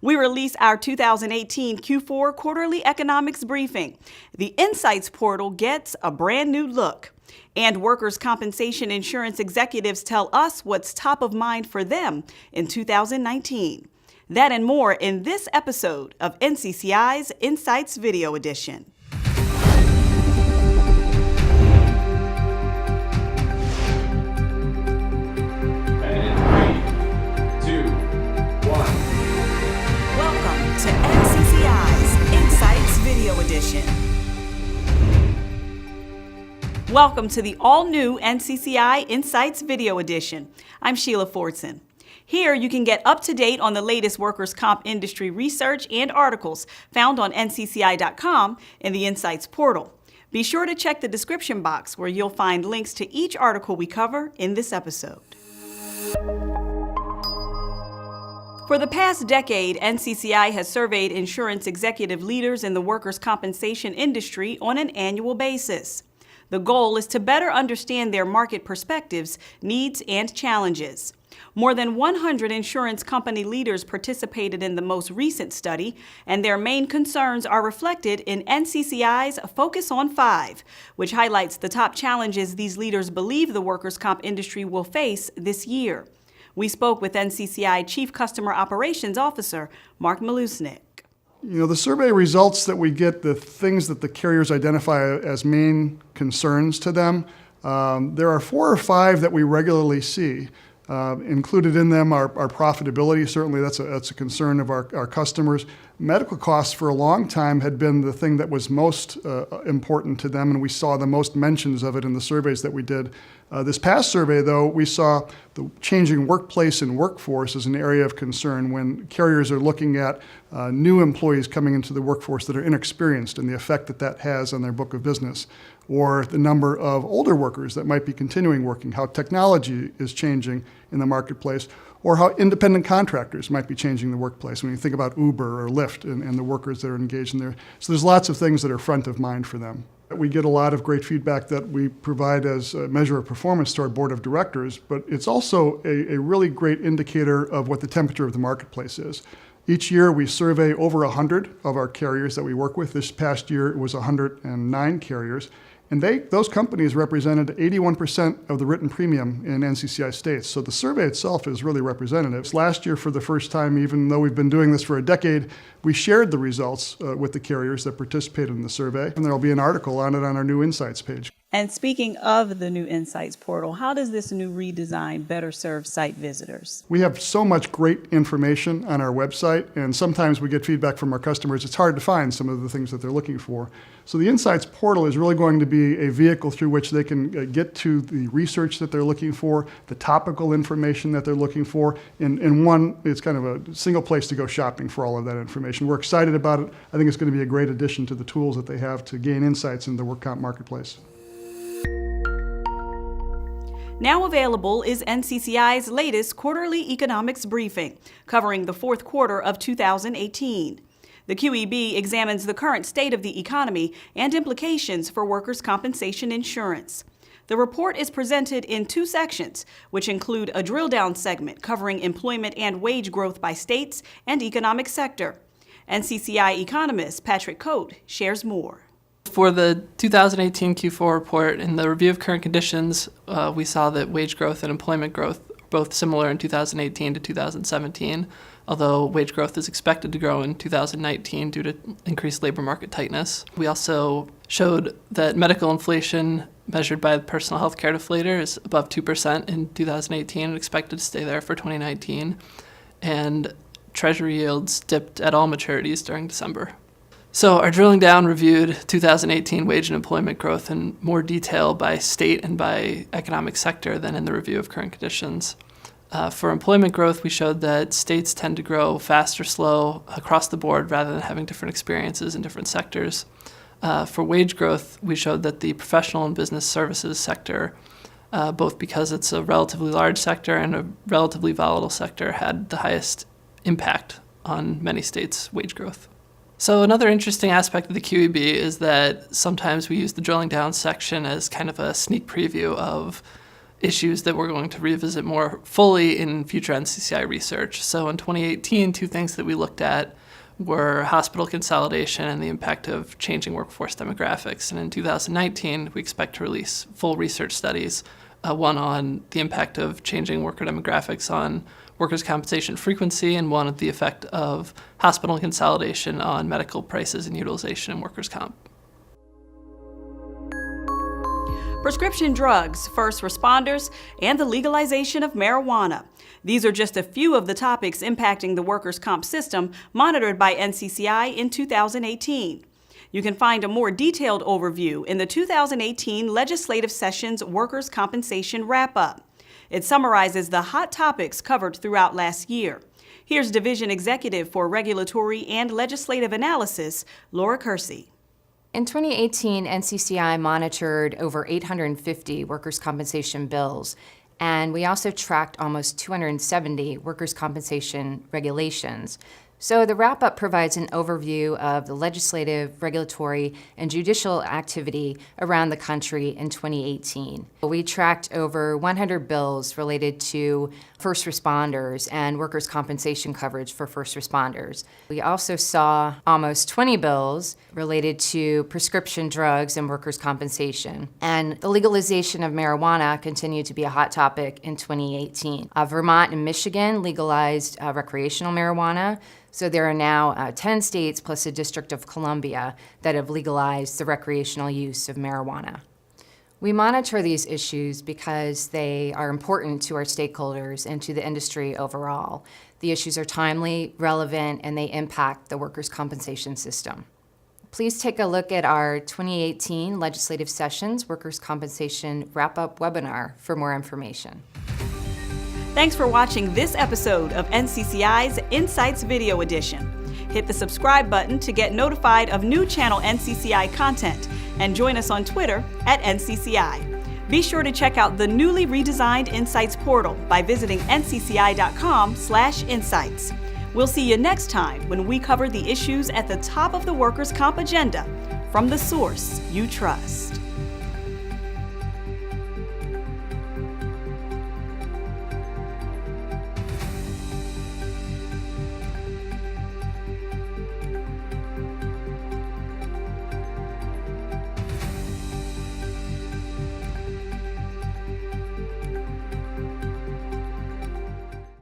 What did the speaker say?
We release our 2018 Q4 quarterly economics briefing. The Insights portal gets a brand new look. And workers' compensation insurance executives tell us what's top of mind for them in 2019. That and more in this episode of NCCI's Insights Video Edition. Welcome to the all-new NCCI Insights Video Edition. I'm Sheila Fordson. Here you can get up to date on the latest workers' comp industry research and articles found on ncci.com in the Insights portal. Be sure to check the description box where you'll find links to each article we cover in this episode. For the past decade, NCCI has surveyed insurance executive leaders in the workers' compensation industry on an annual basis. The goal is to better understand their market perspectives, needs, and challenges. More than 100 insurance company leaders participated in the most recent study, and their main concerns are reflected in NCCI's Focus on 5, which highlights the top challenges these leaders believe the workers' comp industry will face this year. We spoke with NCCI Chief Customer Operations Officer Mark Malusnik. The survey results that we get, the things that the carriers identify as main concerns to them, there are 4 or 5 that we regularly see. Included in them are profitability. Certainly that's a concern of our customers. Medical costs for a long time had been the thing that was most important to them, and we saw the most mentions of it in the surveys that we did. This past survey, though, we saw the changing workplace and workforce as an area of concern when carriers are looking at new employees coming into the workforce that are inexperienced and the effect that that has on their book of business, or the number of older workers that might be continuing working, how technology is changing in the marketplace, or how independent contractors might be changing the workplace when you think about Uber or Lyft and the workers that are engaged in there. So there's lots of things that are front of mind for them. We get a lot of great feedback that we provide as a measure of performance to our board of directors, but it's also a really great indicator of what the temperature of the marketplace is. Each year we survey over 100 of our carriers that we work with. This past year it was 109 carriers. And those companies represented 81% of the written premium in NCCI states. So the survey itself is really representative. Last year, for the first time, even though we've been doing this for a decade, we shared the results with the carriers that participated in the survey. And there will be an article on it on our new Insights page. And speaking of the new Insights portal, how does this new redesign better serve site visitors? We have so much great information on our website, and sometimes we get feedback from our customers. It's hard to find some of the things that they're looking for. So the Insights portal is really going to be a vehicle through which they can get to the research that they're looking for, the topical information that they're looking for. In one, it's kind of a single place to go shopping for all of that information. We're excited about it. I think it's going to be a great addition to the tools that they have to gain insights in the work comp marketplace. Now available is NCCI's latest quarterly economics briefing, covering the fourth quarter of 2018. The QEB examines the current state of the economy and implications for workers' compensation insurance. The report is presented in 2 sections, which include a drill-down segment covering employment and wage growth by states and economic sector. NCCI economist Patrick Coate shares more. For the 2018 Q4 report, in the review of current conditions, we saw that wage growth and employment growth are both similar in 2018 to 2017, although wage growth is expected to grow in 2019 due to increased labor market tightness. We also showed that medical inflation measured by the personal health care deflator is above 2% in 2018 and expected to stay there for 2019, and Treasury yields dipped at all maturities during December. So our drilling down reviewed 2018 wage and employment growth in more detail by state and by economic sector than in the review of current conditions. For employment growth, we showed that states tend to grow fast or slow across the board rather than having different experiences in different sectors. For wage growth, we showed that the professional and business services sector, both because it's a relatively large sector and a relatively volatile sector, had the highest impact on many states' wage growth. So another interesting aspect of the QEB is that sometimes we use the drilling down section as kind of a sneak preview of issues that we're going to revisit more fully in future NCCI research. So in 2018, two things that we looked at were hospital consolidation and the impact of changing workforce demographics. And in 2019, we expect to release full research studies, one on the impact of changing worker demographics on workers' compensation frequency, and one on the effect of hospital consolidation on medical prices and utilization in workers' comp. Prescription drugs, first responders, and the legalization of marijuana. These are just a few of the topics impacting the workers' comp system monitored by NCCI in 2018. You can find a more detailed overview in the 2018 legislative session's workers' compensation wrap-up. It summarizes the hot topics covered throughout last year. Here's Division Executive for Regulatory and Legislative Analysis, Laura Kersey. In 2018, NCCI monitored over 850 workers' compensation bills, and we also tracked almost 270 workers' compensation regulations. So the wrap-up provides an overview of the legislative, regulatory, and judicial activity around the country in 2018. We tracked over 100 bills related to first responders and workers' compensation coverage for first responders. We also saw almost 20 bills related to prescription drugs and workers' compensation. And the legalization of marijuana continued to be a hot topic in 2018. Vermont and Michigan legalized recreational marijuana. So there are now 10 states plus the District of Columbia that have legalized the recreational use of marijuana. We monitor these issues because they are important to our stakeholders and to the industry overall. The issues are timely, relevant, and they impact the workers' compensation system. Please take a look at our 2018 legislative sessions workers' compensation wrap-up webinar for more information. Thanks for watching this episode of NCCI's Insights Video Edition. Hit the subscribe button to get notified of new channel NCCI content and join us on Twitter at NCCI. Be sure to check out the newly redesigned Insights portal by visiting ncci.com/insights. We'll see you next time when we cover the issues at the top of the workers' comp agenda from the source you trust.